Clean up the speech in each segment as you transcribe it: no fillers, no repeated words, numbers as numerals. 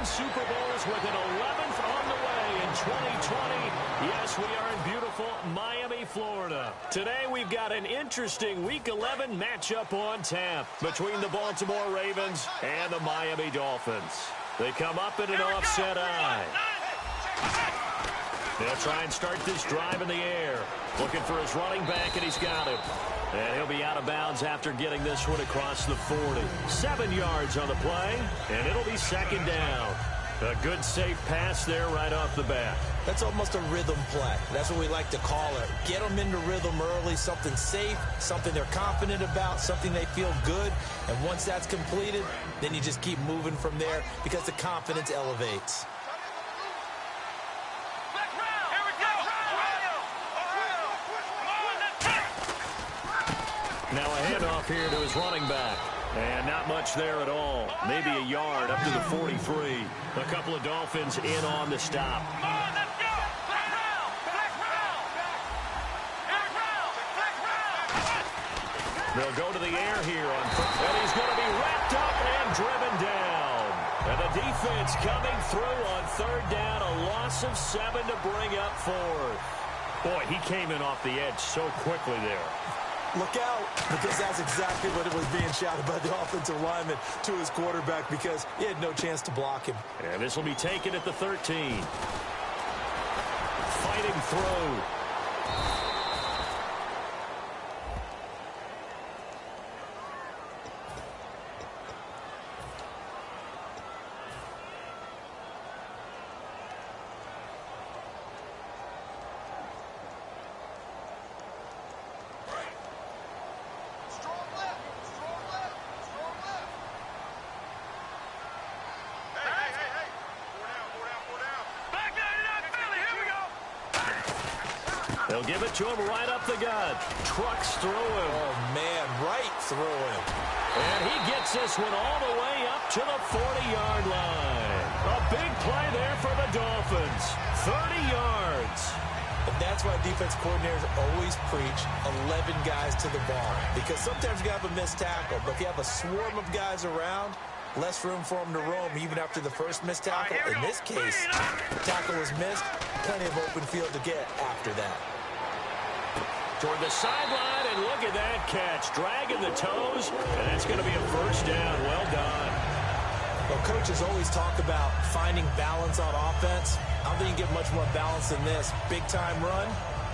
Super Bowls with an 11th on the way in 2020. Yes, we are in beautiful Miami, Florida. Today we've got an interesting Week 11 matchup on tap between the Baltimore Ravens and the Miami Dolphins. They come up in an offset eye. They'll try and start this drive in the air. Looking for his running back, and he's got him. And he'll be out of bounds after getting this one across the 40. 7 yards on the play, and it'll be second down. A good, safe pass there right off the bat. That's almost a rhythm play. That's what we like to call it. Get them into rhythm early, something safe, something they're confident about, something they feel good. And once that's completed, then you just keep moving from there because the confidence elevates. Now a handoff here to his running back. And not much there at all. Maybe a yard up to the 43. A couple of Dolphins in on the stop. They'll go to the air here on foot. And he's going to be wrapped up and driven down. And the defense coming through on third down. A loss of 7 to bring up fourth. Boy, he came in off the edge so quickly there. Look out, because that's exactly what it was being shouted by the offensive lineman to his quarterback because he had no chance to block him. And this will be taken at the 13. Fighting through. They'll give it to him right up the gut. Trucks through him. Oh, man, right through him. And he gets this one all the way up to the 40-yard line. A big play there for the Dolphins. 30 yards. And that's why defense coordinators always preach 11 guys to the ball. Because sometimes you have a missed tackle, but if you have a swarm of guys around, less room for them to roam even after the first missed tackle. In this case, the tackle was missed. Plenty of open field to get after that. Toward the sideline, and look at that catch. Dragging the toes, and that's going to be a first down. Well done. Well, coaches always talk about finding balance on offense. I don't think you get much more balance than this. Big-time run,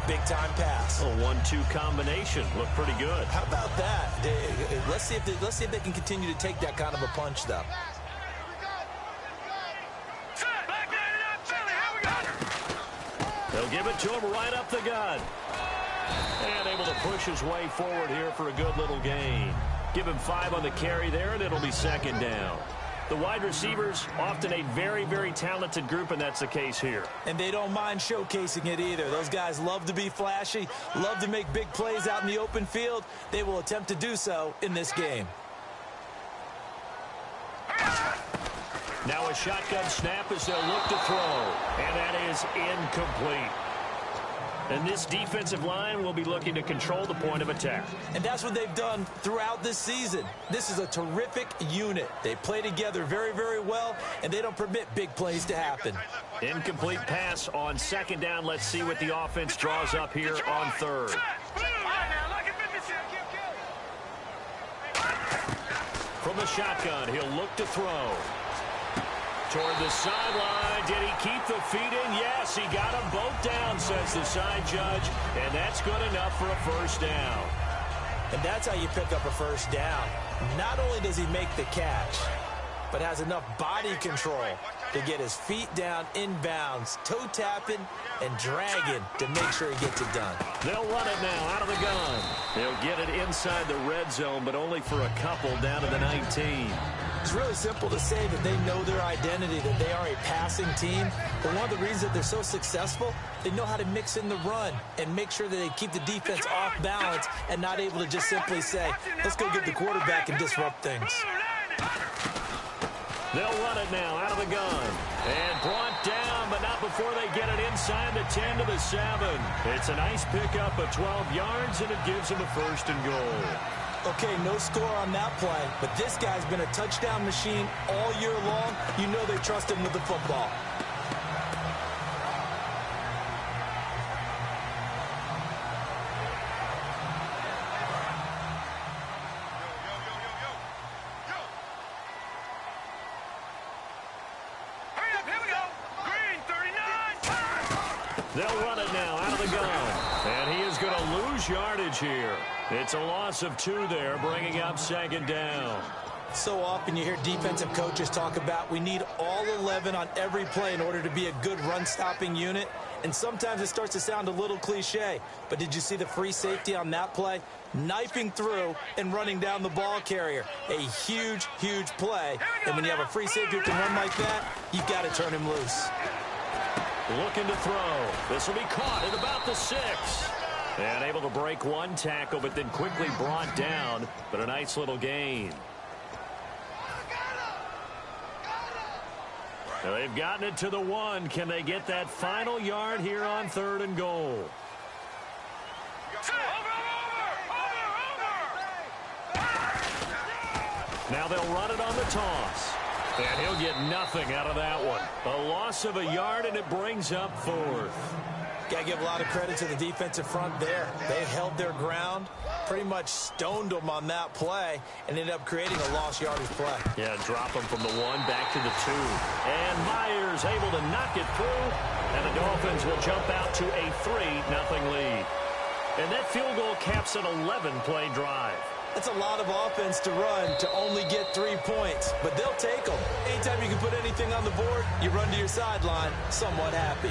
big-time pass. A 1-2 combination. Looked pretty good. How about that? Let's see if they can continue to take that kind of a punch, though. They'll give it to him right up the gut. And able to push his way forward here for a good little gain. Give him 5 on the carry there, and it'll be second down. The wide receivers, often a very, very talented group, and that's the case here. And they don't mind showcasing it either. Those guys love to be flashy, love to make big plays out in the open field. They will attempt to do so in this game. Now a shotgun snap as they'll look to throw. And that is incomplete. And this defensive line will be looking to control the point of attack. And that's what they've done throughout this season. This is a terrific unit. They play together very, very well, and they don't permit big plays to happen. Incomplete pass on second down. Let's see what the offense draws up here on third. From the shotgun, he'll look to throw. Toward the sideline. Did he keep the feet in? Yes, he got them both down, says the side judge. And that's good enough for a first down. And that's how you pick up a first down. Not only does he make the catch, but has enough body control to get his feet down inbounds, toe tapping and dragging to make sure he gets it done. They'll run it now out of the gun. They'll get it inside the red zone, but only for a couple down to the 19. It's really simple to say that they know their identity, that they are a passing team. But one of the reasons that they're so successful, they know how to mix in the run and make sure that they keep the defense off balance and not able to just simply say, let's go get the quarterback and disrupt things. They'll run it now out of the gun. And brought down, but not before they get it inside the 10 to the 7. It's a nice pickup of 12 yards, and it gives them a first and goal. Okay, no score on that play, but this guy's been a touchdown machine all year long. You know they trust him with the football. They'll run it now out of the gun. And he is going to lose yardage here. It's a loss of 2 there, bringing up 2nd down. So often you hear defensive coaches talk about we need all 11 on every play in order to be a good run-stopping unit. And sometimes it starts to sound a little cliche. But did you see the free safety on that play? Knifing through and running down the ball carrier. A huge, huge play. And when you have a free safety who can run like that, you've got to turn him loose. Looking to throw. This will be caught at about the 6. And able to break 1 tackle, but then quickly brought down. But a nice little gain. Now they've gotten it to the 1. Can they get that final yard here on 3rd and goal? Now they'll run it on the toss. And he'll get nothing out of that one. A loss of a yard, and it brings up 4th. Got to give a lot of credit to the defensive front there. They held their ground, pretty much stoned them on that play, and ended up creating a lost yardage play. Yeah, drop them from the 1 back to the 2. And Myers able to knock it through, and the Dolphins will jump out to a 3-0 lead. And that field goal caps an 11-play drive. That's a lot of offense to run to only get 3 points, but they'll take them. Anytime you can put anything on the board, you run to your sideline somewhat happy.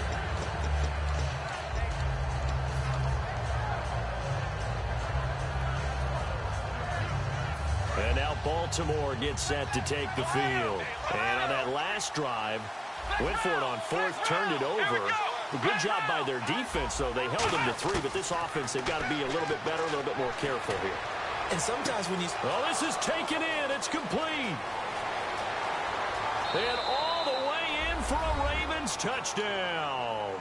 And now Baltimore gets set to take the field. And on that last drive, went for it on 4th, turned it over. Good job by their defense, though. They held them to 3, but this offense, they've got to be a little bit better, a little bit more careful here. And sometimes when you... Oh, this is taken in. It's complete. And all the way in for a Ravens touchdown.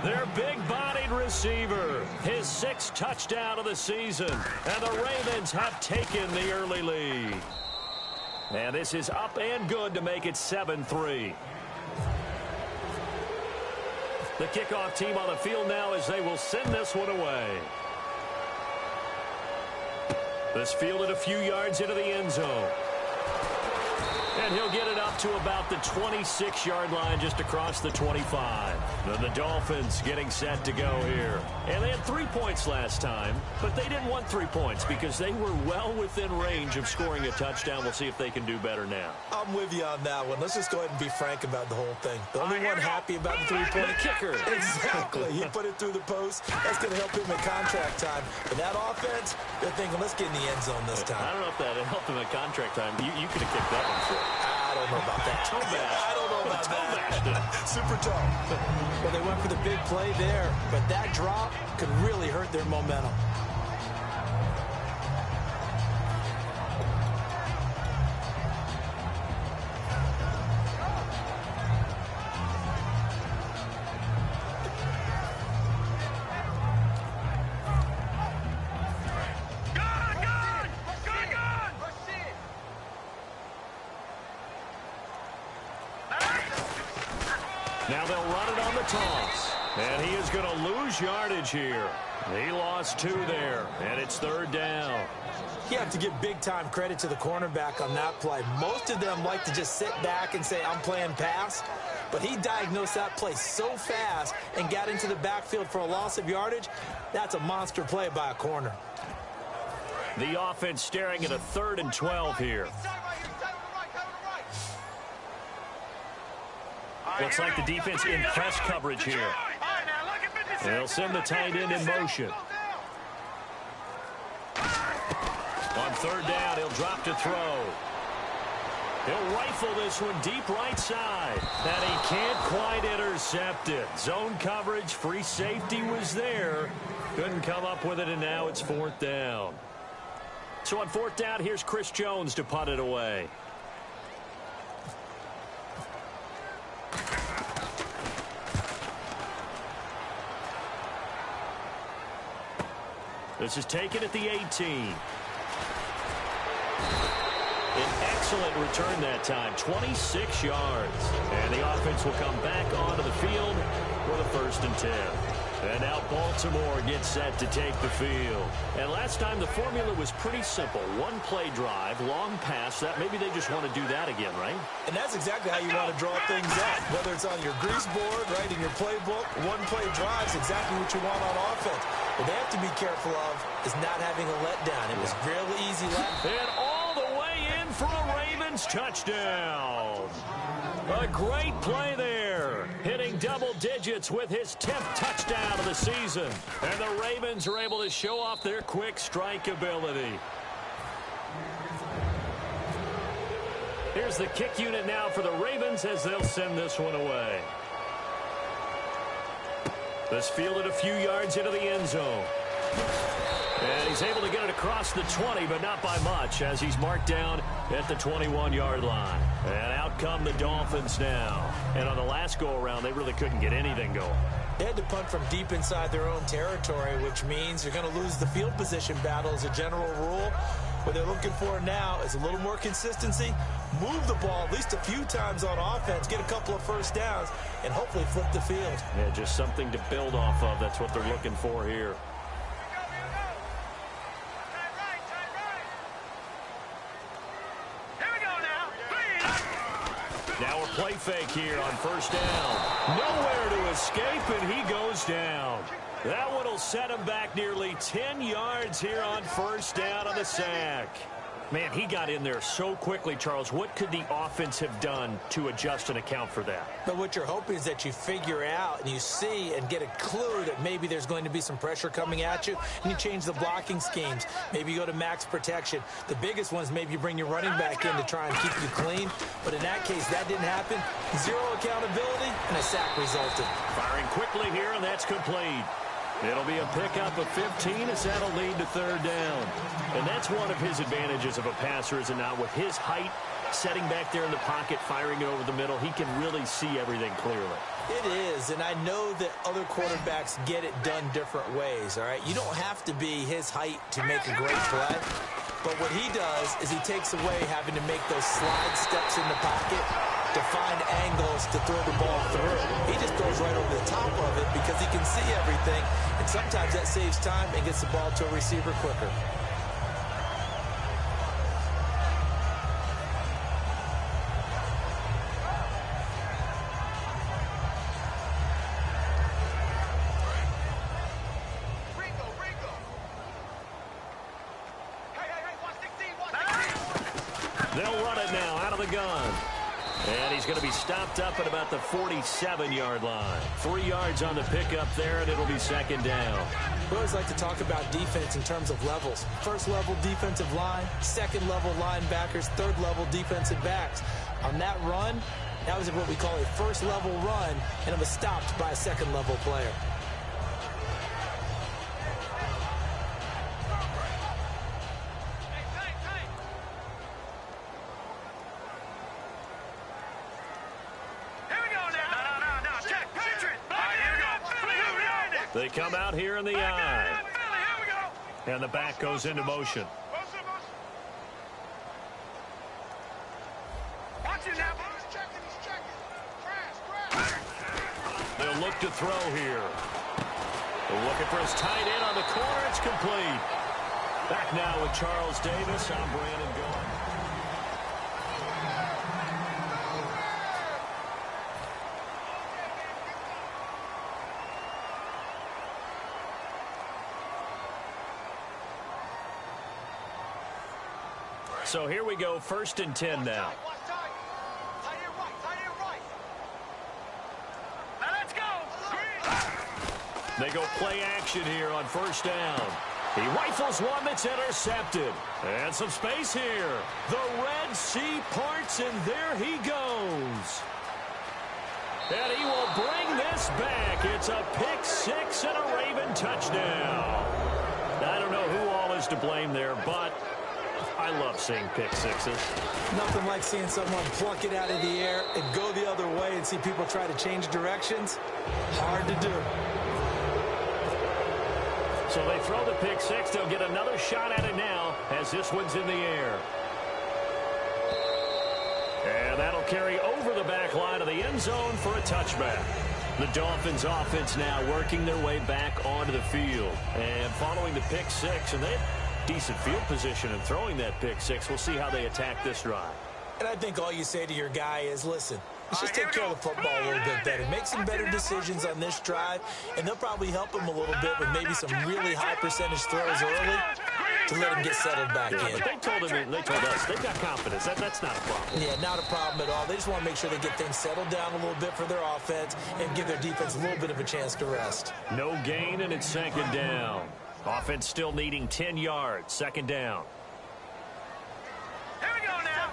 Their big-bodied receiver, his 6th touchdown of the season. And the Ravens have taken the early lead. And this is up and good to make it 7-3. The kickoff team on the field now as they will send this one away. This fielded a few yards into the end zone. And he'll get it up to about the 26-yard line, just across the 25. Then the Dolphins getting set to go here. And they had 3 points last time, but they didn't want 3 points because they were well within range of scoring a touchdown. We'll see if they can do better now. I'm with you on that one. Let's just go ahead and be frank about the whole thing. The only one happy about the 3-point kicker. Exactly. He put it through the post. That's going to help him in contract time. But that offense, they're thinking, let's get in the end zone this time. I don't know if that helped him at contract time. You could have kicked that one for. I don't know about that. Toe bash. I don't know about that. Super toe. Well, they went for the big play there, but that drop could really hurt their momentum. Now they'll run it on the toss. And he is going to lose yardage here. He lost 2 there, and it's 3rd down. You have to give big-time credit to the cornerback on that play. Most of them like to just sit back and say, I'm playing pass. But he diagnosed that play so fast and got into the backfield for a loss of yardage. That's a monster play by a corner. The offense staring at a 3rd and 12 here. Looks like the defense in press coverage here. They'll send the tight end in motion. On 3rd down, he'll drop to throw. He'll rifle this one deep right side. And he can't quite intercept it. Zone coverage, free safety was there. Couldn't come up with it, and now it's 4th down. So on 4th down, here's Chris Jones to punt it away. This is taken at the 18. An excellent return that time, 26 yards. And the offense will come back onto the field for the 1st and 10. And now Baltimore gets set to take the field. And last time the formula was pretty simple. One play drive, long pass. That maybe they just want to do that again, right? And that's exactly how you want to draw things up. Whether it's on your grease board, right, in your playbook, one play drive is exactly what you want on offense. What they have to be careful of is not having a letdown. It was real easy last. And all the way in for a Ravens touchdown. A great play there. Hitting double digits with his 10th touchdown of the season. And the Ravens are able to show off their quick strike ability. Here's the kick unit now for the Ravens as they'll send this one away. This fielded a few yards into the end zone. And he's able to get it across the 20, but not by much, as he's marked down at the 21-yard line. And out come the Dolphins now. And on the last go-around, they really couldn't get anything going. They had to punt from deep inside their own territory, which means you're going to lose the field position battle as a general rule. What they're looking for now is a little more consistency, move the ball at least a few times on offense, get a couple of first downs, and hopefully flip the field. Yeah, just something to build off of. That's what they're looking for here. Now a play fake here on 1st down. Nowhere to escape, and he goes down. That one will set him back nearly 10 yards here on 1st down on the sack. Man, he got in there so quickly, Charles. What could the offense have done to adjust and account for that? But what you're hoping is that you figure out and you see and get a clue that maybe there's going to be some pressure coming at you, and you change the blocking schemes. Maybe you go to max protection. The biggest ones, maybe you bring your running back in to try and keep you clean. But in that case, that didn't happen. Zero accountability, and a sack resulted. Firing quickly here, and that's complete. It'll be a pickup of 15 as that'll lead to 3rd down. And that's one of his advantages of a passer, is it not? With his height, setting back there in the pocket, firing it over the middle, he can really see everything clearly. It is, and I know that other quarterbacks get it done different ways, all right? You don't have to be his height to make a great play. But what he does is he takes away having to make those slide steps in the pocket to find angles to throw the ball through. He just throws right over the top of it because he can see everything, and sometimes that saves time and gets the ball to a receiver quicker. They'll run it now out of the gun. And he's going to be stopped up at about the 47-yard line. 3 yards on the pickup there, and it'll be 2nd down. We always like to talk about defense in terms of levels. 1st level defensive line, 2nd level linebackers, 3rd level defensive backs. On that run, that was what we call a 1st level run, and it was stopped by a 2nd level player. They come out here in the eye. And the back goes into motion. They'll look to throw here. They're looking for his tight end on the corner. It's complete. Back now with Charles Davis. I'm Brandon Gold. So here we go, 1st and 10 now. They go play action here on 1st down. He rifles one that's intercepted. And some space here. The Red Sea parts, and there he goes. And he will bring this back. It's a pick 6 and a Raven touchdown. I don't know who all is to blame there, but I love seeing pick 6s. Nothing like seeing someone pluck it out of the air and go the other way and see people try to change directions. Hard to do. So they throw the pick 6. They'll get another shot at it now as this one's in the air. And that'll carry over the back line of the end zone for a touchback. The Dolphins offense now working their way back onto the field. And following the pick six, and they have decent field position in throwing that pick six. We'll see how they attack this drive. And I think all you say to your guy is, listen, let's just take care of the football a little bit better. Make some better decisions on this drive, and they'll probably help him a little bit with maybe some really high percentage throws early to let him get settled back in. But they told him, they told us, they've got confidence. That's not a problem. Yeah, not a problem at all. They just want to make sure they get things settled down a little bit for their offense and give their defense a little bit of a chance to rest. No gain, and it's second down. Offense still needing 10 yards. Second down. Here we go now.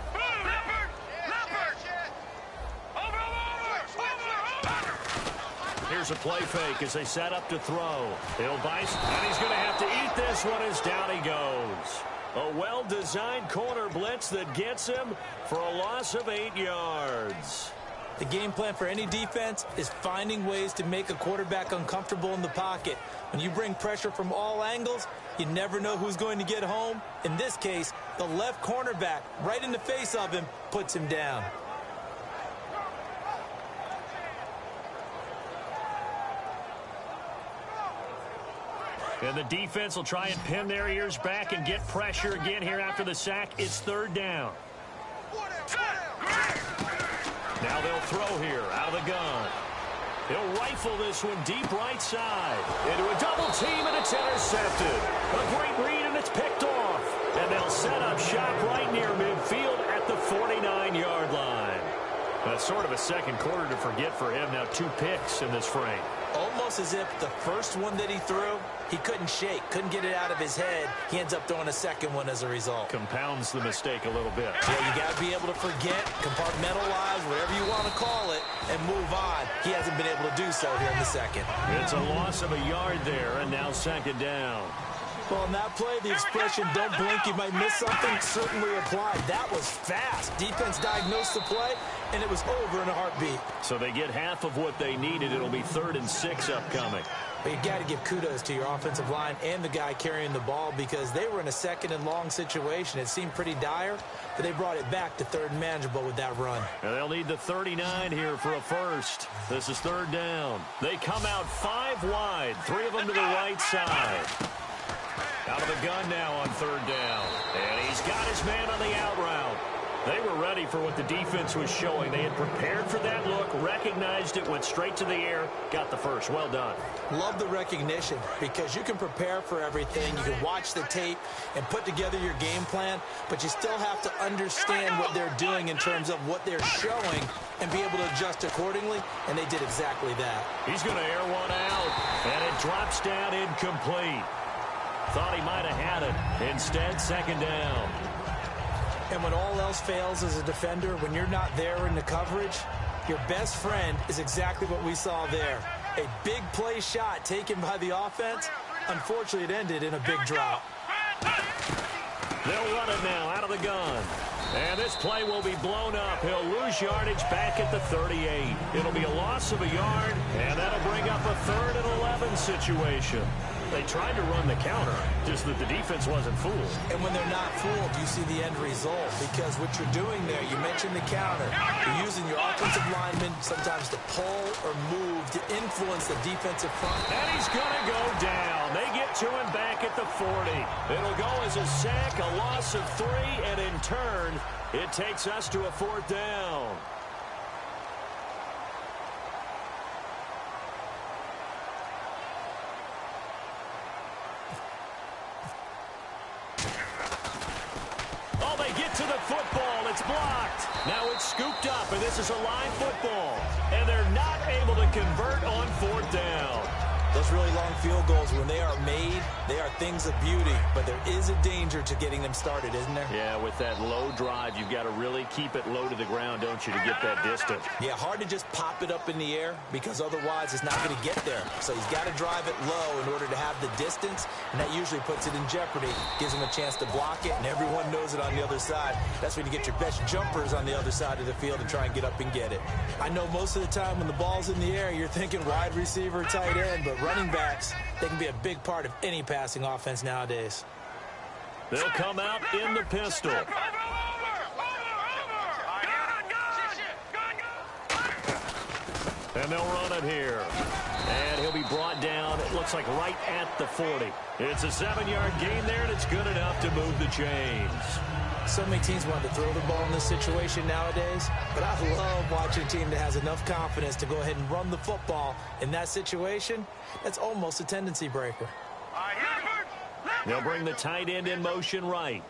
Here's a play fake as they set up to throw. He'll bite, and he's going to have to eat this one as down he goes. A well-designed corner blitz that gets him for a loss of 8 yards. The game plan for any defense is finding ways to make a quarterback uncomfortable in the pocket. When you bring pressure from all angles, you never know who's going to get home. In this case, the left cornerback, right in the face of him, puts him down. And the defense will try and pin their ears back and get pressure again here after the sack. It's third down. Now they'll throw here out of the gun. He'll rifle this one deep right side. Into a double team, and it's intercepted. A great read, and it's picked off. And they'll set up shop right near midfield at the 49-yard line. That's sort of a second quarter to forget for him. Now 2 picks in this frame. Almost as if the first one that he threw, he couldn't shake, couldn't get it out of his head. He ends up throwing a second one as a result. Compounds the mistake a little bit. Yeah, you got to be able to forget, compartmentalize, whatever you want to call it, and move on. He hasn't been able to do so here in the second. It's a loss of a yard there, and now second down. Well, in that play, the expression, don't blink, you might miss something, certainly applied. That was fast. Defense diagnosed the play, and it was over in a heartbeat. So they get half of what they needed. It'll be 3rd and 6 upcoming. But you got to give kudos to your offensive line and the guy carrying the ball because they were in a second and long situation. It seemed pretty dire, but they brought it back to 3rd and manageable with that run. And they'll need the 39 here for a first. This is 3rd down. They come out 5 wide, 3 of them to the right side. Out of the gun now on 3rd down. And he's got his man on the out route. They were ready for what the defense was showing. They had prepared for that look, recognized it, went straight to the air, got the first. Well done. Love the recognition because you can prepare for everything. You can watch the tape and put together your game plan, but you still have to understand what they're doing in terms of what they're showing and be able to adjust accordingly, and they did exactly that. He's going to air one out, and it drops down incomplete. Thought he might have had it. Instead, second down. And when all else fails as a defender, when you're not there in the coverage, your best friend is exactly what we saw there. A big play shot taken by the offense. Unfortunately, it ended in a big drop. They'll run it now out of the gun. And this play will be blown up. He'll lose yardage back at the 38. It'll be a loss of a yard, and that'll bring up a 3rd and 11 situation. They tried to run the counter, just that the defense wasn't fooled. And when they're not fooled, you see the end result. Because what you're doing there, you mentioned the counter. You're using your offensive linemen sometimes to pull or move to influence the defensive front. And he's going to go down. They get to him back at the 40. It'll go as a sack, a loss of 3, and in turn, it takes us to a 4th down. Oh, they get to the football. It's blocked. Now it's scooped up, and this is a live football. And they're not able to convert on 4th down. Those really long field goals, when they are made, they are things of beauty. But there is a danger to getting them started, isn't there? Yeah, with that low drive, you've got to really keep it low to the ground, don't you, to get that distance. Yeah, hard to just pop it up in the air because otherwise it's not going to get there. So he's got to drive it low in order to have the distance, and that usually puts it in jeopardy, gives him a chance to block it, and everyone knows it on the other side. That's when you get your best jumpers on the other side of the field and try and get up and get it. I know most of the time when the ball's in the air, you're thinking wide receiver, tight end, but running backs, they can be a big part of any passing offense nowadays. They'll come out in the pistol. And they'll run it here. And he'll be brought down, it looks like right at the 40. It's a 7-yard gain there, and it's good enough to move the chains. So many teams want to throw the ball in this situation nowadays, but I love watching a team that has enough confidence to go ahead and run the football in that situation. That's almost a tendency breaker. They'll bring the tight end in motion right.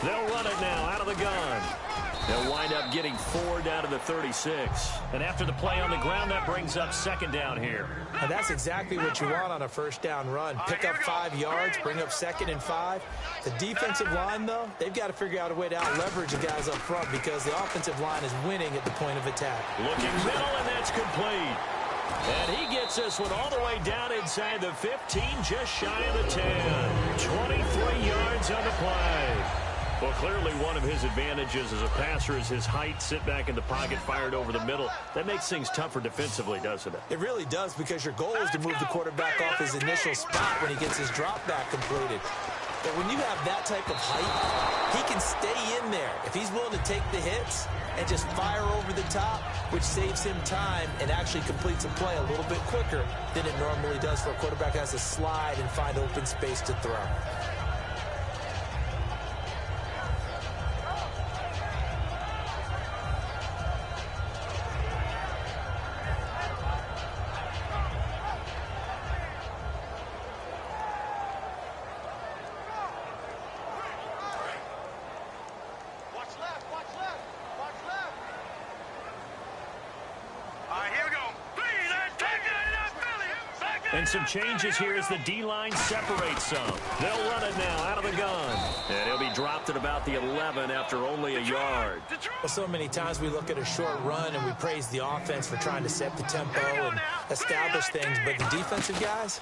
They'll run it now out of the gun. They'll wind up getting 4 down to the 36. And after the play on the ground, that brings up 2nd down here. And that's exactly what you want on a 1st down run. Pick up 5 yards, bring up 2nd and 5. The defensive line, though, they've got to figure out a way to out-leverage the guys up front because the offensive line is winning at the point of attack. Looking middle, and that's complete. And he gets this one all the way down inside the 15, just shy of the 10. 23 yards on the play. Well, clearly one of his advantages as a passer is his height, sit back in the pocket, fired over the middle. That makes things tougher defensively, doesn't it? It really does, because your goal is to move the quarterback off his initial spot when he gets his drop back completed. But when you have that type of height, he can stay in there if he's willing to take the hits and just fire over the top, which saves him time and actually completes a play a little bit quicker than it normally does for a quarterback who has to slide and find open space to throw. And some changes here as the D-line separates some. They'll run it now out of the gun. And he'll be dropped at about the 11 after only a yard. Well, so many times we look at a short run and we praise the offense for trying to set the tempo and establish things. But the defensive guys,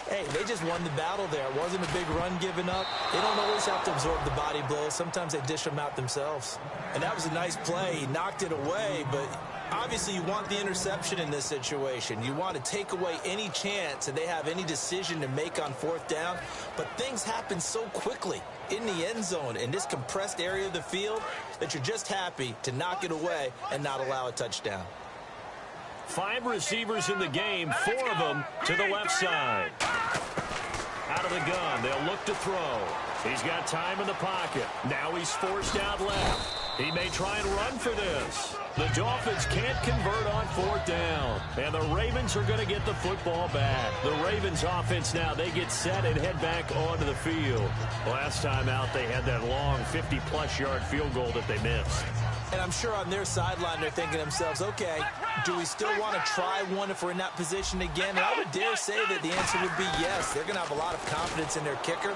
hey, they just won the battle there. It wasn't a big run given up. They don't always have to absorb the body blows. Sometimes they dish them out themselves. And that was a nice play. He knocked it away, but obviously you want the interception in this situation. You want to take away any chance that they have any decision to make on 4th down. But things happen so quickly in the end zone in this compressed area of the field that you're just happy to knock it away and not allow a touchdown. 5 receivers in the game, 4 of them to the left side. Out of the gun, they'll look to throw. He's got time in the pocket. Now he's forced out left. He may try and run for this. The Dolphins can't convert on 4th down. And the Ravens are going to get the football back. The Ravens offense now, they get set and head back onto the field. Last time out, they had that long 50-plus yard field goal that they missed. And I'm sure on their sideline, they're thinking to themselves, okay, do we still want to try one if we're in that position again? And I would dare say that the answer would be yes. They're going to have a lot of confidence in their kicker.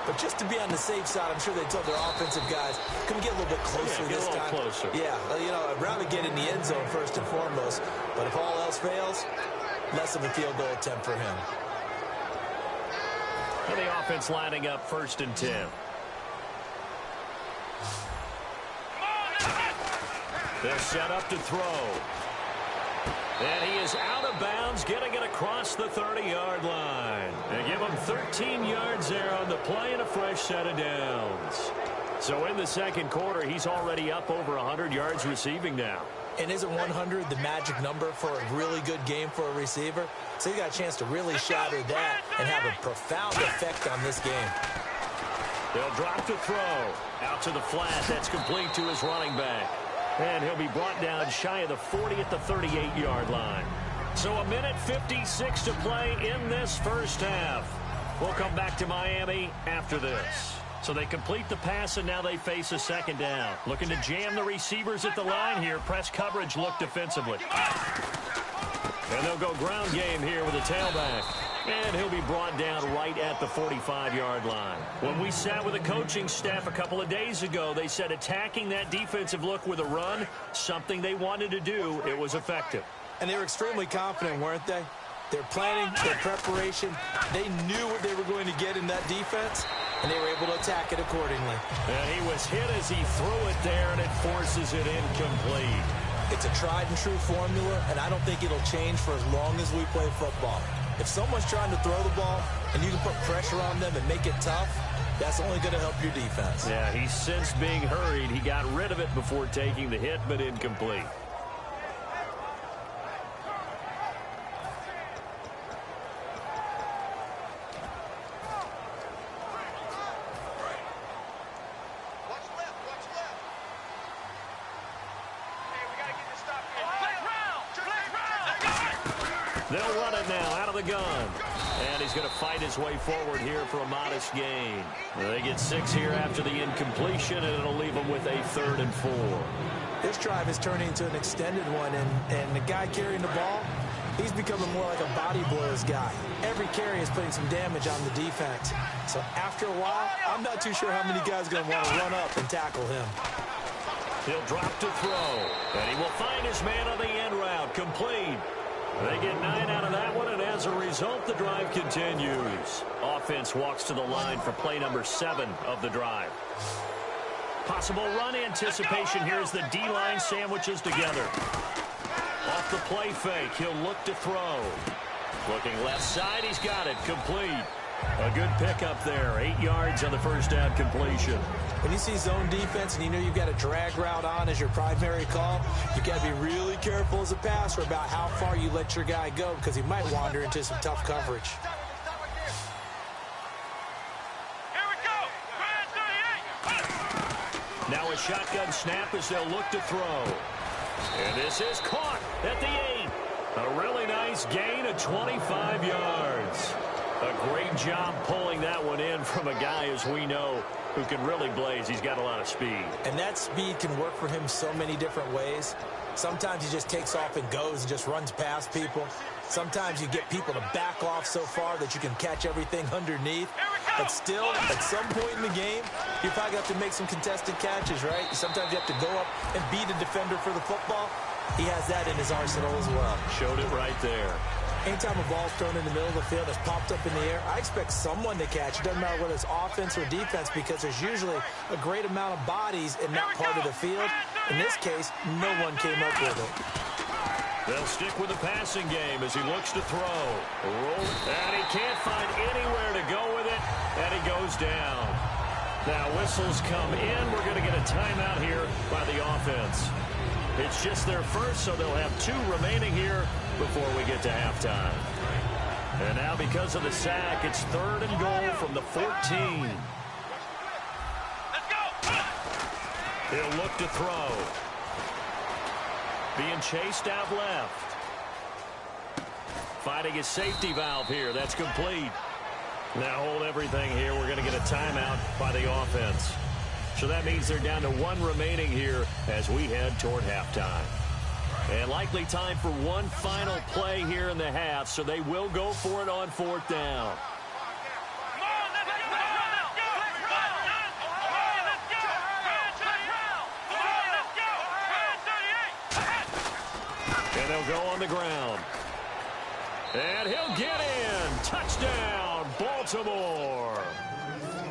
But just to be on the safe side, I'm sure they told their offensive guys, can we get a little bit closer this time? Closer. Yeah, you know, I'd rather get in the end zone first and foremost. But if all else fails, less of a field goal attempt for him. And the offense lining up 1st and 10. They're set up to throw. And he is out of bounds, getting it across the 30-yard line. They give him 13 yards there on the play and a fresh set of downs. So in the 2nd quarter, he's already up over 100 yards receiving now. And isn't 100 the magic number for a really good game for a receiver? So he got a chance to really shatter that and have a profound effect on this game. They'll drop to throw. Out to the flat. That's complete to his running back. And he'll be brought down shy of the 40 at the 38-yard line. So 1:56 to play in this 1st half. We'll come back to Miami after this. So they complete the pass, and now they face a 2nd down. Looking to jam the receivers at the line here. Press coverage look defensively. And they'll go ground game here with a tailback. And he'll be brought down right at the 45-yard line. When we sat with the coaching staff a couple of days ago, they said attacking that defensive look with a run, something they wanted to do, it was effective. And they were extremely confident, weren't they? Their planning, their preparation, they knew what they were going to get in that defense, and they were able to attack it accordingly. And he was hit as he threw it there, and it forces it incomplete. It's a tried and true formula, and I don't think it'll change for as long as we play football. If someone's trying to throw the ball and you can put pressure on them and make it tough, that's only going to help your defense. Yeah, he sensed being hurried. He got rid of it before taking the hit, but incomplete. They'll run it now out of the gun. And he's going to fight his way forward here for a modest gain. They get 6 here after the incompletion, and it'll leave them with a 3rd and 4. This drive is turning into an extended one, and the guy carrying the ball, he's becoming more like a body blows guy. Every carry is putting some damage on the defense. So after a while, I'm not too sure how many guys are going to want to run up and tackle him. He'll drop to throw, and he will find his man on the end route, complete. They get 9 out of that one, and as a result, the drive continues. Offense walks to the line for play number 7 of the drive. Possible run anticipation here as the D-line sandwiches together. Off the play fake, he'll look to throw. Looking left side, he's got it, complete. A good pickup there, 8 yards on the first down completion. When you see zone defense and you know you've got a drag route on as your primary call, you got to be really careful as a passer about how far you let your guy go because he might wander into some tough coverage. Here we go. Now a shotgun snap as they'll look to throw. And this is caught at the 8. A really nice gain of 25 yards. A great job pulling that one in from a guy, as we know, who can really blaze. He's got a lot of speed. And that speed can work for him so many different ways. Sometimes he just takes off and goes and just runs past people. Sometimes you get people to back off so far that you can catch everything underneath. But still, at some point in the game, you probably have to make some contested catches, right? Sometimes you have to go up and beat a defender for the football. He has that in his arsenal as well. Showed it right there. Anytime a ball's thrown in the middle of the field that's popped up in the air, I expect someone to catch. It doesn't matter whether it's offense or defense because there's usually a great amount of bodies in that part of the field. In this case, no one came up with it. They'll stick with the passing game as he looks to throw. Roll, and he can't find anywhere to go with it, and he goes down. Now whistles come in. We're going to get a timeout here by the offense. It's just their first, so they'll have 2 remaining here before we get to halftime. And now because of the sack, it's 3rd and goal from the 14. Let's go. He'll look to throw. Being chased out left. Finding his safety valve here. That's complete. Now hold everything here. We're going to get a timeout by the offense. So that means they're down to 1 remaining here as we head toward halftime. And likely time for one final play here in the half, so they will go for it on 4th down. And they'll go on the ground. And he'll get in. Touchdown, Baltimore.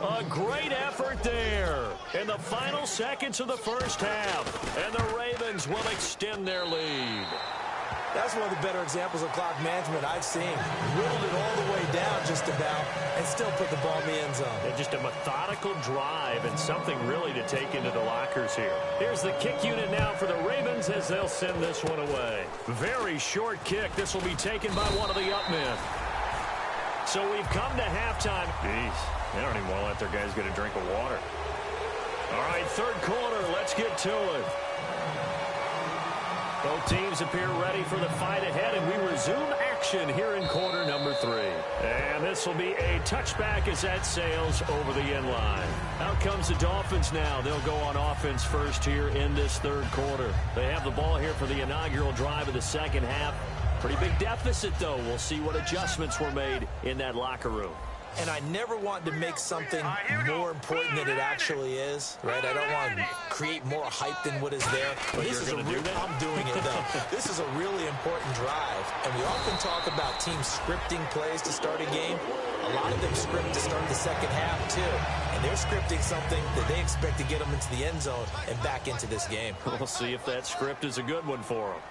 A great effort there in the final seconds of the first half. And the Ravens will extend their lead. That's one of the better examples of clock management I've seen. Whittled it all the way down just about and still put the ball in the end zone. And just a methodical drive and something really to take into the lockers here. Here's the kick unit now for the Ravens as they'll send this one away. Very short kick. This will be taken by one of the up men. So we've come to halftime. Jeez, they don't even want to let their guys get a drink of water. All right, 3rd quarter. Let's get to it. Both teams appear ready for the fight ahead, and we resume action here in quarter number 3. And this will be a touchback as that sails over the end line. Out comes the Dolphins now. They'll go on offense first here in this 3rd quarter. They have the ball here for the inaugural drive of the second half. Pretty big deficit, though. We'll see what adjustments were made in that locker room. And I never want to make something more important than it actually is, right? I don't want to create more hype than what is there. But this is I'm doing it, though. This is a really important drive. And we often talk about teams scripting plays to start a game. A lot of them script to start the second half, too. And they're scripting something that they expect to get them into the end zone and back into this game. We'll see if that script is a good one for them.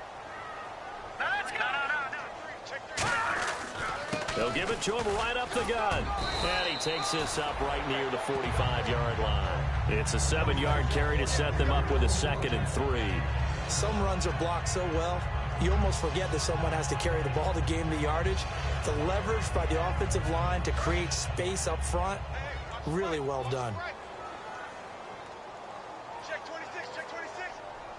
They'll give it to him right up the gut. And he takes this up right near the 45-yard line. It's a 7-yard carry to set them up with a 2nd and 3. Some runs are blocked so well, you almost forget that someone has to carry the ball to gain the yardage. The leverage by the offensive line to create space up front, really well done. Check 26, check 26.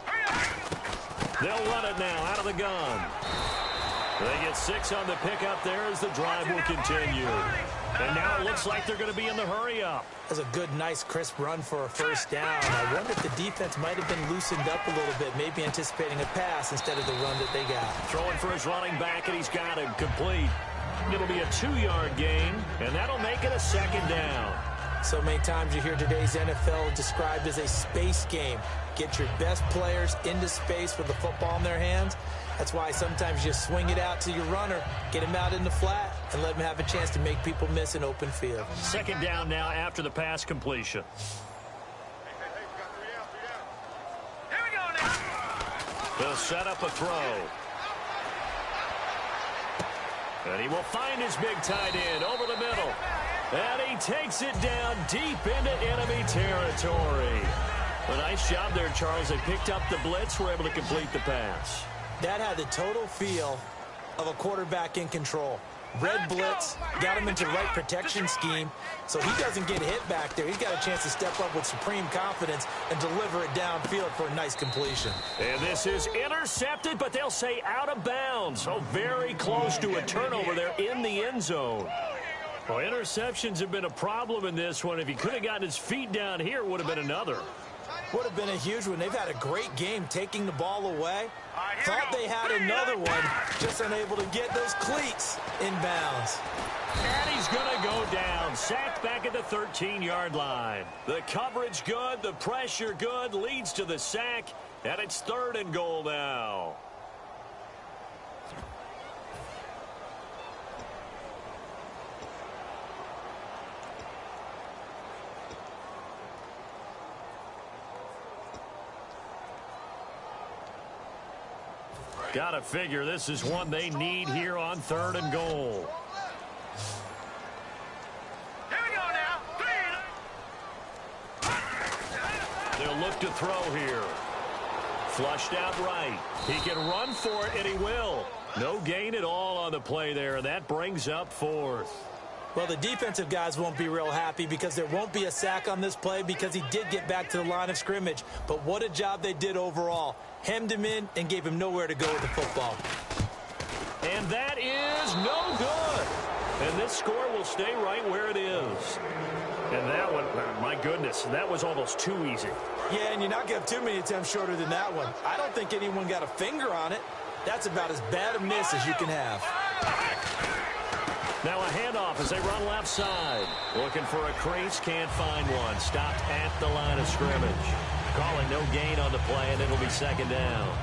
Hurry up! They'll run it now out of the gun. They get 6 on the pickup there as the drive will continue. And now it looks like they're going to be in the hurry-up. That's a good, nice, crisp run for a first down. I wonder if the defense might have been loosened up a little bit, maybe anticipating a pass instead of the run that they got. Throwing for his running back, and he's got him complete. It'll be a 2-yard gain, and that'll make it a 2nd down. So many times you hear today's NFL described as a space game. Get your best players into space with the football in their hands. That's why sometimes you swing it out to your runner, get him out in the flat, and let him have a chance to make people miss an open field. 2nd down now after the pass completion. Hey, we got 3 out. Here we go now. They'll set up a throw. And he will find his big tight end over the middle. And he takes it down deep into enemy territory. A nice job there, Charles. They picked up the blitz, were able to complete the pass. That had the total feel of a quarterback in control. Red blitz, got him into the right protection scheme, so he doesn't get hit back there. He's got a chance to step up with supreme confidence and deliver it downfield for a nice completion. And this is intercepted, but they'll say out of bounds. So very close to a turnover there in the end zone. Well, interceptions have been a problem in this one. If he could have gotten his feet down here, it would have been another. Would have been a huge one. They've had a great game taking the ball away. Thought they had another one, just unable to get those cleats in bounds. And he's going to go down. Sacked back at the 13-yard line. The coverage good, the pressure good, leads to the sack, and it's 3rd and goal now. Gotta figure this is one they need here on 3rd and goal. Here we go now. They'll look to throw here. Flushed out right. He can run for it, and he will. No gain at all on the play there, and that brings up 4th. Well, the defensive guys won't be real happy because there won't be a sack on this play because he did get back to the line of scrimmage. But what a job they did overall. Hemmed him in and gave him nowhere to go with the football. And that is no good. And this score will stay right where it is. And that one, my goodness, that was almost too easy. Yeah, and you're not going to have too many attempts shorter than that one. I don't think anyone got a finger on it. That's about as bad a miss as you can have. Now a handoff as they run left side. Looking for a crease, can't find one. Stopped at the line of scrimmage. Calling no gain on the play, and it'll be 2nd down.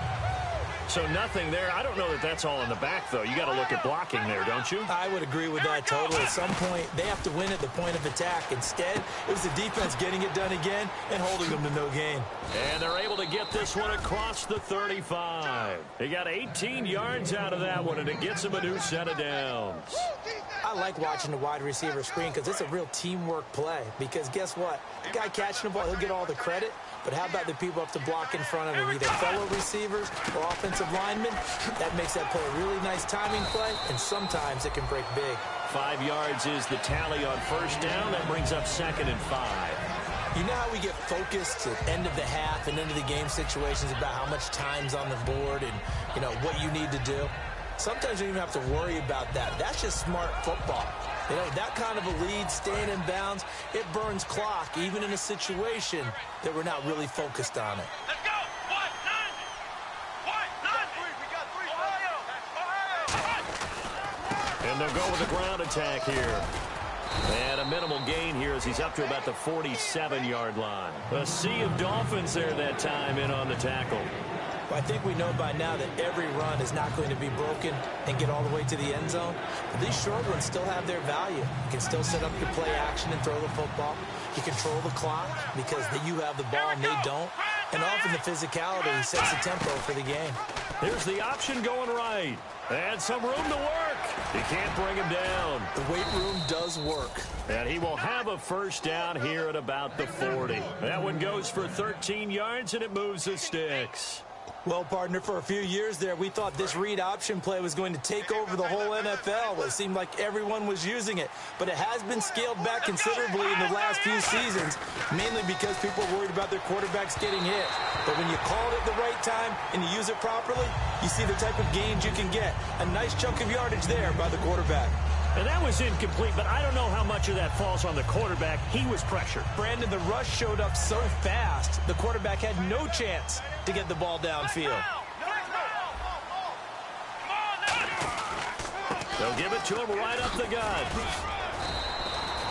So nothing there. I don't know that that's all in the back, though. You got to look at blocking there, don't you? I would agree with that totally. At some point, they have to win at the point of attack. Instead, it was the defense getting it done again and holding them to no gain. And they're able to get this one across the 35. They got 18 yards out of that one, and it gets them a new set of downs. I like watching the wide receiver screen because it's a real teamwork play. Because guess what? The guy catching the ball, he'll get all the credit. But how about the people up to block in front of him, either fellow receivers or offensive linemen? That makes that play a really nice timing play, and sometimes it can break big. 5 yards is the tally on 1st down. That brings up 2nd and 5. You know how we get focused at end of the half and into the game situations about how much time's on the board and, you know, what you need to do? Sometimes you don't even have to worry about that. That's just smart football. You know, that kind of a lead, staying in bounds, it burns clock, even in a situation that we're not really focused on it. Let's go. 1-9. We got three. Ohio. And they'll go with a ground attack here. And a minimal gain here as he's up to about the 47-yard line. A sea of Dolphins there that time in on the tackle. Well, I think we know by now that every run is not going to be broken and get all the way to the end zone. But these short runs still have their value. You can still set up your play action and throw the football. You control the clock because you have the ball and they don't. And often the physicality sets the tempo for the game. Here's the option going right. And some room to work. He can't bring him down. The weight room does work. And he will have a first down here at about the 40. That one goes for 13 yards, and it moves the sticks. Well, partner, for a few years there, we thought this read option play was going to take over the whole NFL. It seemed like everyone was using it. But it has been scaled back considerably in the last few seasons, mainly because people are worried about their quarterbacks getting hit. But when you call it at the right time and you use it properly, you see the type of gains you can get. A nice chunk of yardage there by the quarterback. And that was incomplete, but I don't know how much of that falls on the quarterback. He was pressured. Brandon, the rush showed up so fast, the quarterback had no chance to get the ball downfield. They'll give it to him right up the gut.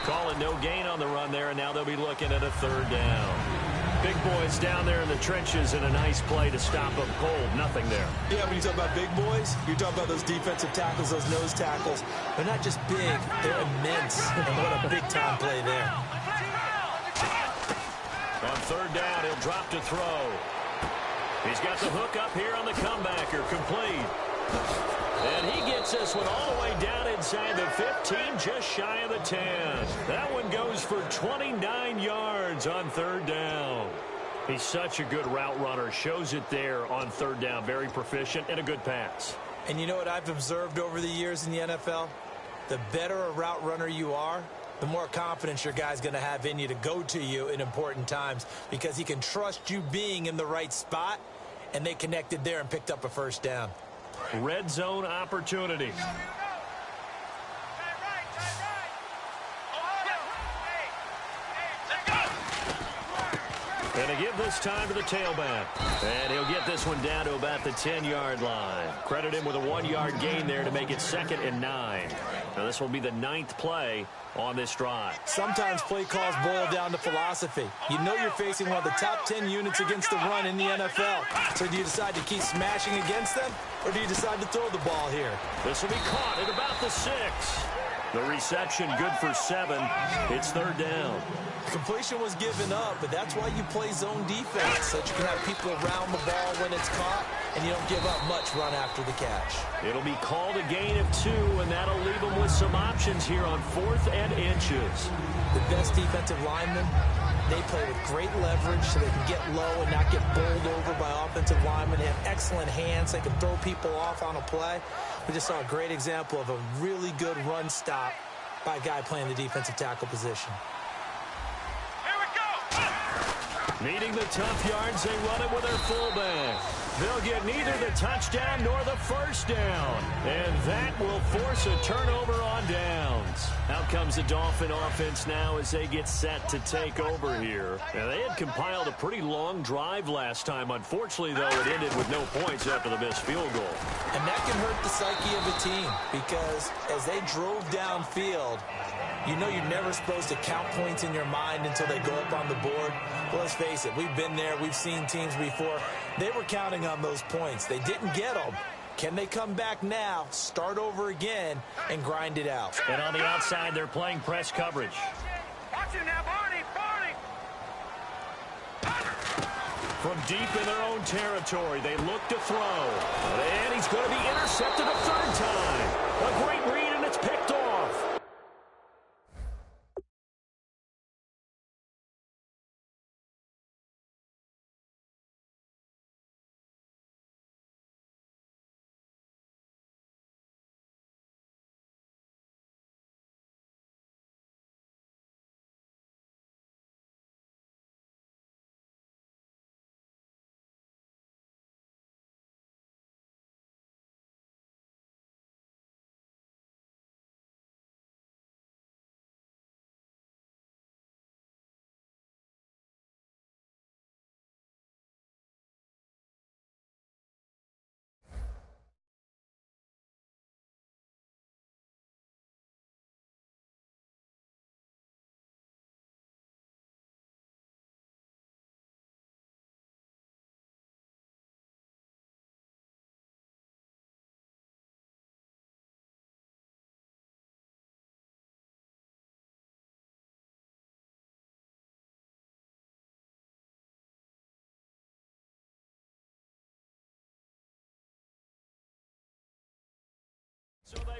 Call it no gain on the run there, and now they'll be looking at a third down. Big boys down there in the trenches in a nice play to stop them cold. Nothing there. Yeah, when you talk about big boys, you're talking about those defensive tackles, those nose tackles. They're not just big, they're immense. And what a big-time play there. On third down, he'll drop to throw. He's got the hook up here on the comebacker, complete. And he gets this one all the way down inside the 15, just shy of the 10. That one goes for 29 yards on third down. He's such a good route runner. Shows it there on third down. Very proficient and a good pass. And you know what I've observed over the years in the NFL? The better a route runner you are, the more confidence your guy's going to have in you to go to you in important times because he can trust you being in the right spot, and they connected there and picked up a first down. Red zone opportunity. And to give this time to the tailback. And he'll get this one down to about the 10-yard line. Credit him with a 1-yard gain there to make it 2nd and 9. Now this will be the 9th play on this drive. Sometimes play calls boil down to philosophy. You know you're facing one of the top 10 units against the run in the NFL. So do you decide to keep smashing against them, or do you decide to throw the ball here? This will be caught at about the 6. The reception good for 7. It's third down. Completion was given up, but that's why you play zone defense, so that you can have people around the ball when it's caught, and you don't give up much run after the catch. It'll be called a gain of 2, and that'll leave them with some options here on 4th and inches. The best defensive linemen, they play with great leverage so they can get low and not get bowled over by offensive linemen. They have excellent hands. They can throw people off on a play. We just saw a great example of a really good run stop by a guy playing the defensive tackle position. Needing the tough yards, they run it with their fullback. They'll get neither the touchdown nor the first down. And that will force a turnover on downs. Out comes the Dolphin offense now as they get set to take over here. And they had compiled a pretty long drive last time. Unfortunately, though, it ended with no points after the missed field goal. And that can hurt the psyche of a team because as they drove downfield, you know you're never supposed to count points in your mind until they go up on the board. Well, let's face it, we've been there. We've seen teams before. They were counting on those points. They didn't get them. Can they come back now, start over again, and grind it out? And on the outside, they're playing press coverage. Watch him now, Barney! From deep in their own territory, they look to throw. And he's going to be intercepted a third time. A great read, and it's picked off.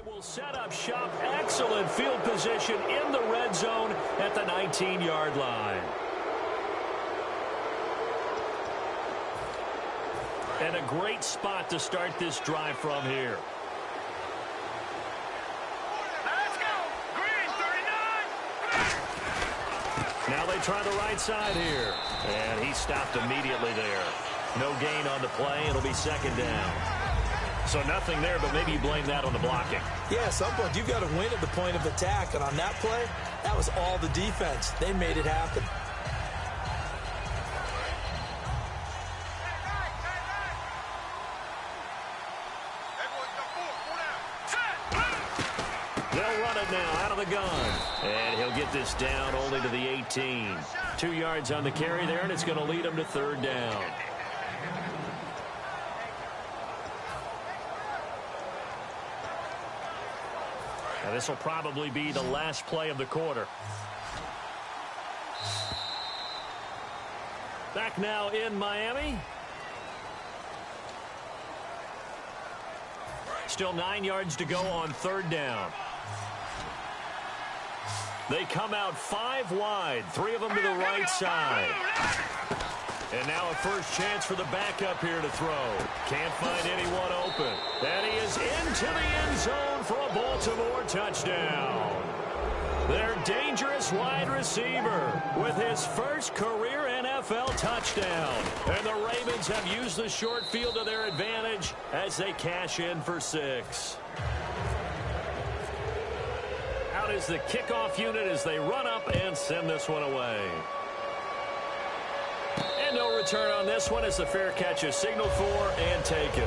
Will set up shop. Excellent field position in the red zone at the 19-yard line. And a great spot to start this drive from here. Let's go. Green 39. Now they try the right side here. And he stopped immediately there. No gain on the play. It'll be second down. So nothing there, but maybe you blame that on the blocking. Yeah, at some point you've got to win at the point of attack. And on that play, that was all the defense. They made it happen. They'll run it now out of the gun. And he'll get this down only to the 18. 2 yards on the carry there, and it's going to lead him to third down. Now this will probably be the last play of the quarter. Back now in Miami. Still 9 yards to go on third down. They come out 5 wide, 3 of them to the right side. And now a first chance for the backup here to throw. Can't find anyone open. And he is into the end zone for a Baltimore touchdown. Their dangerous wide receiver with his first career NFL touchdown. And the Ravens have used the short field to their advantage as they cash in for 6. Out is the kickoff unit as they run up and send this one away. And no return on this one as the fair catch is signaled for and taken.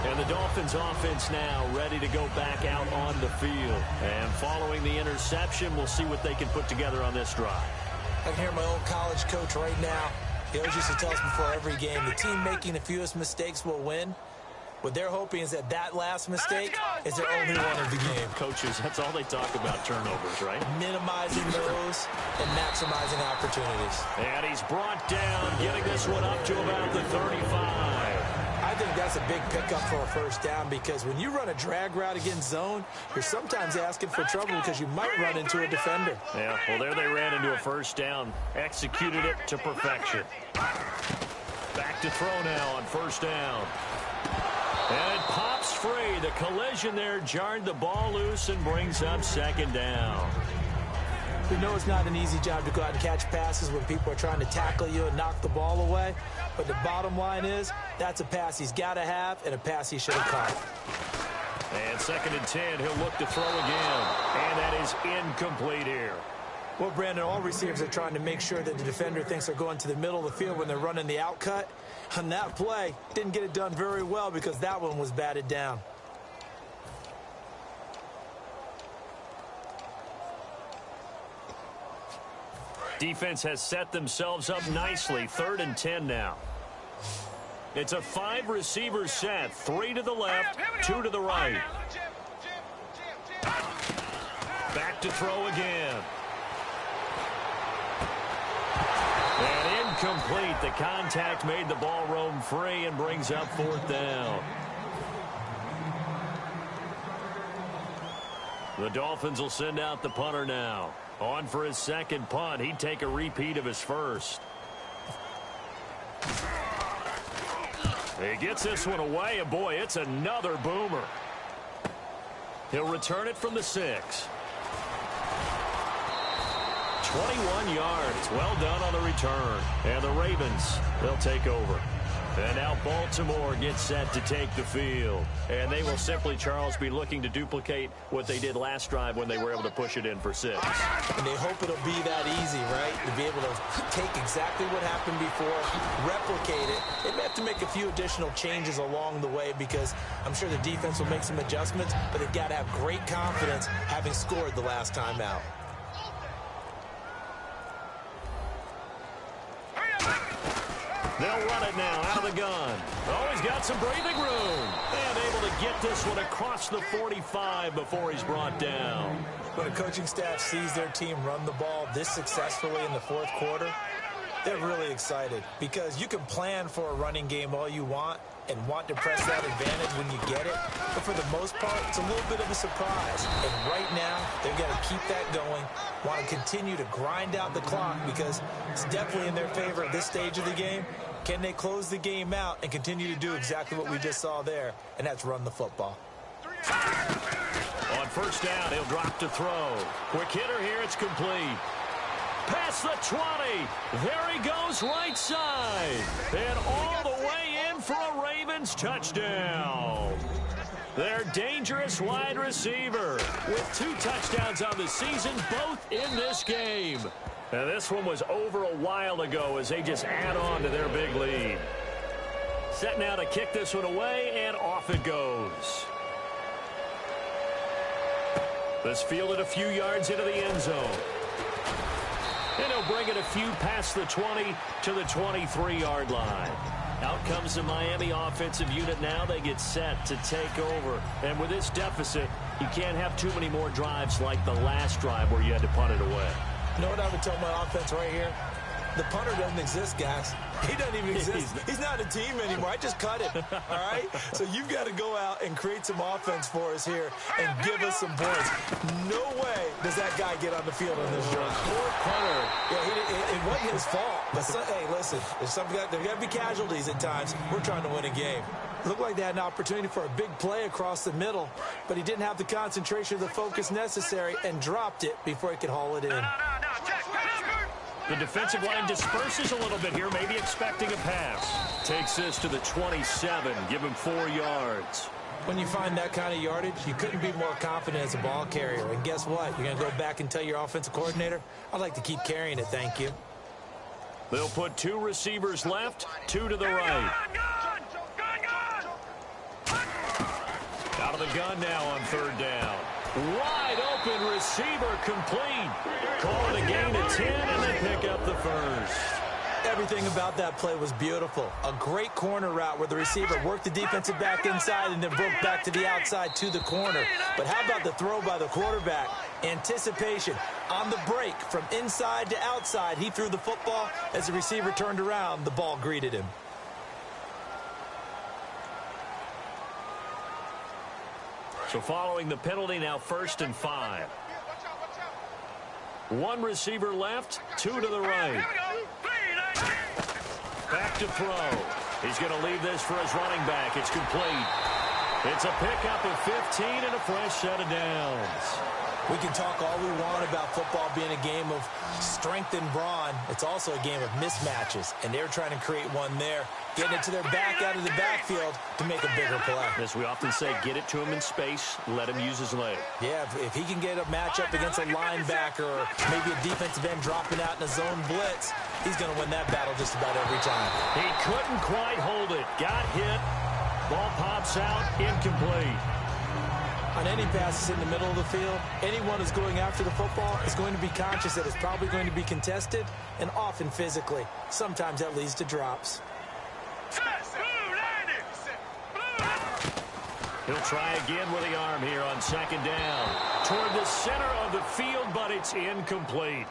And the Dolphins offense now ready to go back out on the field. And following the interception, we'll see what they can put together on this drive. I can hear my old college coach right now. He always used to tell us before every game, the team making the fewest mistakes will win. What they're hoping is that that last mistake is their only one of the game. Coaches, that's all they talk about, turnovers, right? Minimizing those and maximizing opportunities. And he's brought down, getting this one up to about the 35. I think that's a big pickup for a first down because when you run a drag route against zone, you're sometimes asking for trouble because you might run into a defender. Yeah, well, there they ran into a first down. Executed it to perfection. Back to throw now on first down. And it pops free. The collision there jarred the ball loose and brings up second down. We know it's not an easy job to go out and catch passes when people are trying to tackle you and knock the ball away. But the bottom line is, that's a pass he's got to have and a pass he should have caught. And second and 10, he'll look to throw again. And that is incomplete here. Well, Brandon, all receivers are trying to make sure that the defender thinks they're going to the middle of the field when they're running the out cut. On that play, didn't get it done very well because that one was batted down. Defense has set themselves up nicely. 3rd and 10 now. It's a 5-receiver set. 3 to the left, 2 to the right. Back to throw again. And incomplete. The contact made the ball roam free and brings up 4th down. The Dolphins will send out the punter now. On for his second punt. He'd take a repeat of his first. He gets this one away, and boy, it's another boomer. He'll return it from the 6. 21 yards. Well done on the return. And the Ravens, they'll take over. And now Baltimore gets set to take the field. And they will simply, Charles, be looking to duplicate what they did last drive when they were able to push it in for 6. And they hope it'll be that easy, right? To be able to take exactly what happened before, replicate it. They may have to make a few additional changes along the way because I'm sure the defense will make some adjustments, but they've got to have great confidence having scored the last time out. They'll run it now out of the gun. Oh, he's got some breathing room. And able to get this one across the 45 before he's brought down. When a coaching staff sees their team run the ball this successfully in the 4th quarter, They're really excited because you can plan for a running game all you want and want to press that advantage when you get it. But for the most part, it's a little bit of a surprise. And right now, they've got to keep that going, want to continue to grind out the clock because it's definitely in their favor at this stage of the game. Can they close the game out and continue to do exactly what we just saw there, and that's run the football. On first down, he'll drop to throw. Quick hitter here, it's complete. Past the 20. There he goes right side. And all the way in for a Ravens touchdown. Their dangerous wide receiver with 2 touchdowns on the season, both in this game. And this one was over a while ago as they just add on to their big lead. Set now to kick this one away, and off it goes. This fielded a few yards into the end zone. And he'll bring it a few past the 20 to the 23-yard line. Out comes the Miami offensive unit now. They get set to take over. And with this deficit, you can't have too many more drives like the last drive where you had to punt it away. You know what I would tell my offense right here? The punter doesn't exist, guys. He doesn't even exist. He's not a team anymore. I just cut him, all right? So you've got to go out and create some offense for us here and give us some points. No way does that guy get on the field on this drive. Poor punter. Yeah, it wasn't his fault. But, hey, listen, there's got to be casualties at times. We're trying to win a game. Looked like they had an opportunity for a big play across the middle, but he didn't have the concentration or the focus necessary and dropped it before he could haul it in. The defensive line disperses a little bit here, maybe expecting a pass. Takes this to the 27, give him 4 yards. When you find that kind of yardage, you couldn't be more confident as a ball carrier. And guess what? You're going to go back and tell your offensive coordinator, I'd like to keep carrying it, thank you. They'll put 2 receivers left, 2 to the right. Out of the gun now on 3rd down. Wide open receiver complete. Call it a gain of 10, and they pick up the first. Everything about that play was beautiful. A great corner route where the receiver worked the defensive back inside and then broke back to the outside to the corner. But how about the throw by the quarterback? Anticipation on the break from inside to outside. He threw the football. As the receiver turned around, the ball greeted him. So following the penalty, now 1st and 5. 1 receiver left, 2 to the right. Back to throw. He's going to leave this for his running back. It's complete. It's a pickup of 15 and a fresh set of downs. We can talk all we want about football being a game of strength and brawn. It's also a game of mismatches, and they're trying to create one there, getting it to their back out of the backfield to make a bigger play. As we often say, get it to him in space, let him use his leg. Yeah, if he can get a matchup against a linebacker or maybe a defensive end dropping out in a zone blitz, he's going to win that battle just about every time. He couldn't quite hold it. Got hit. Ball pops out, incomplete. On any passes in the middle of the field, anyone who's going after the football is going to be conscious that it's probably going to be contested and often physically. Sometimes that leads to drops. He'll try again with the arm here on 2nd down. Toward the center of the field, but it's incomplete.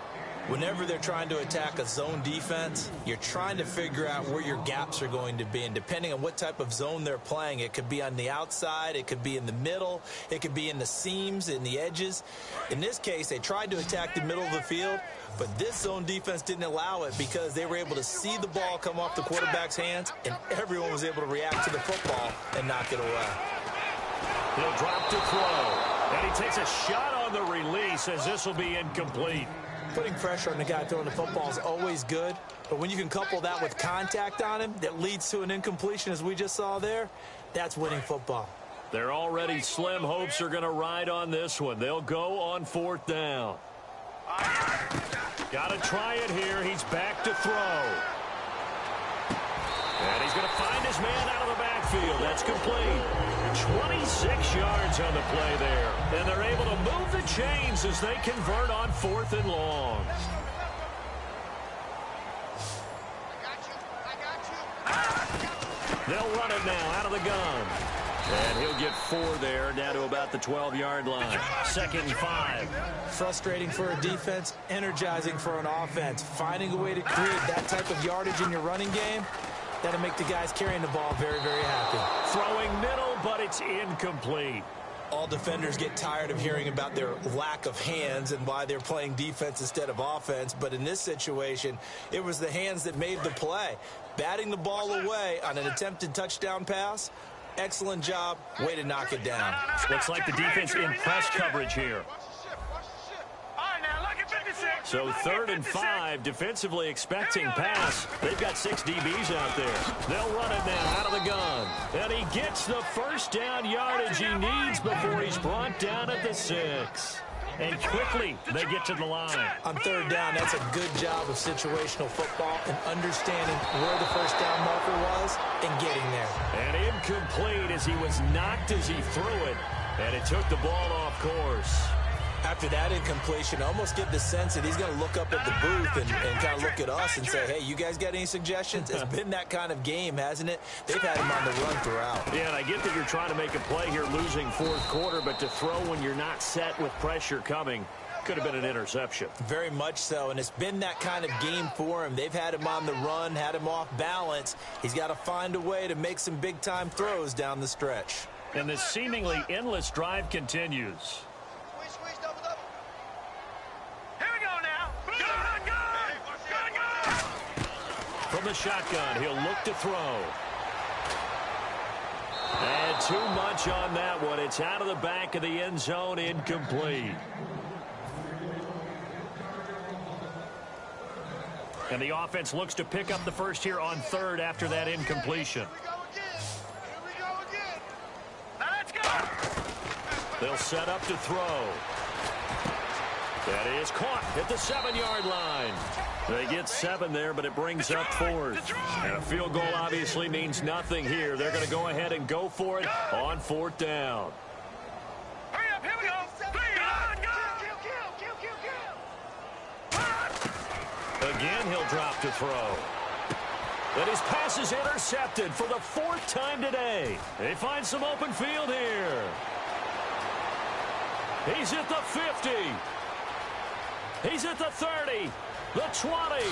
Whenever they're trying to attack a zone defense, you're trying to figure out where your gaps are going to be. And depending on what type of zone they're playing, it could be on the outside, it could be in the middle, it could be in the seams, in the edges. In this case, they tried to attack the middle of the field, but this zone defense didn't allow it because they were able to see the ball come off the quarterback's hands, and everyone was able to react to the football and knock it away. He'll drop to throw, and he takes a shot on the release as this will be incomplete. Putting pressure on the guy throwing the football is always good, but when you can couple that with contact on him that leads to an incompletion as we just saw there, that's winning football. Their already slim hopes are going to ride on this one. They'll go on 4th down. Got to try it here. He's back to throw. And he's going to find his man out of the backfield. That's complete. 26 yards on the play there. And they're able to move the chains as they convert on 4th and long. They'll run it now out of the gun. And he'll get 4 there, down to about the 12-yard line. 2nd and 5. Frustrating for a defense, energizing for an offense. Finding a way to create that type of yardage in your running game, that'll make the guys carrying the ball very, very happy. Throwing middle, but it's incomplete. All defenders get tired of hearing about their lack of hands and why they're playing defense instead of offense. But in this situation, it was the hands that made the play. Batting the ball away on an attempted touchdown pass, excellent job. Way to knock it down. Looks like the defense in press coverage here. So 3rd and 5, defensively expecting pass. They've got 6 DBs out there. They'll run it now out of the gun. And he gets the first down yardage he needs before he's brought down at the 6. And quickly, they get to the line. On 3rd down, that's a good job of situational football and understanding where the first down marker was and getting there. And incomplete as he was knocked as he threw it. And it took the ball off course. After that incompletion, I almost get the sense that he's going to look up at the booth and kind of look at us and say, hey, you guys got any suggestions? It's been that kind of game, hasn't it? They've had him on the run throughout. Yeah, and I get that you're trying to make a play here losing 4th quarter, but to throw when you're not set with pressure coming could have been an interception. Very much so, and it's been that kind of game for him. They've had him on the run, had him off balance. He's got to find a way to make some big-time throws down the stretch. And this seemingly endless drive continues. From the shotgun, he'll look to throw. And too much on that one. It's out of the back of the end zone, incomplete. And the offense looks to pick up the first here on 3rd after that incompletion. Here we go again. Now let's go. They'll set up to throw. That is caught at the 7-yard line. They get 7 there, but it brings up 4th. And a field goal obviously means nothing here. They're going to go ahead and go for it on 4th down. Hurry up, here we go. Again, he'll drop to throw. And his pass is intercepted for the 4th time today. They find some open field here. He's at the 50. He's at the 30, the 20.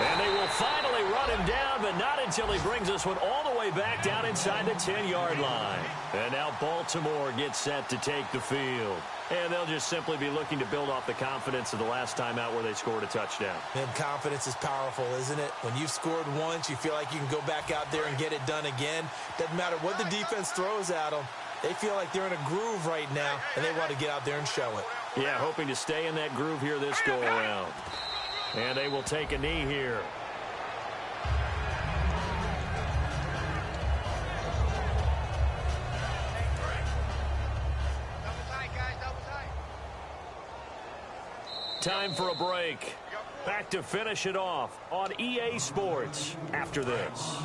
And they will finally run him down, but not until he brings this one all the way back down inside the 10-yard line. And now Baltimore gets set to take the field. And they'll just simply be looking to build off the confidence of the last time out where they scored a touchdown. And confidence is powerful, isn't it? When you've scored once, you feel like you can go back out there and get it done again. Doesn't matter what the defense throws at them. They feel like they're in a groove right now, and they want to get out there and show it. Yeah, hoping to stay in that groove here this go-around. And they will take a knee here. Double tight, guys, double tight. Time for a break. Back to finish it off on EA Sports after this.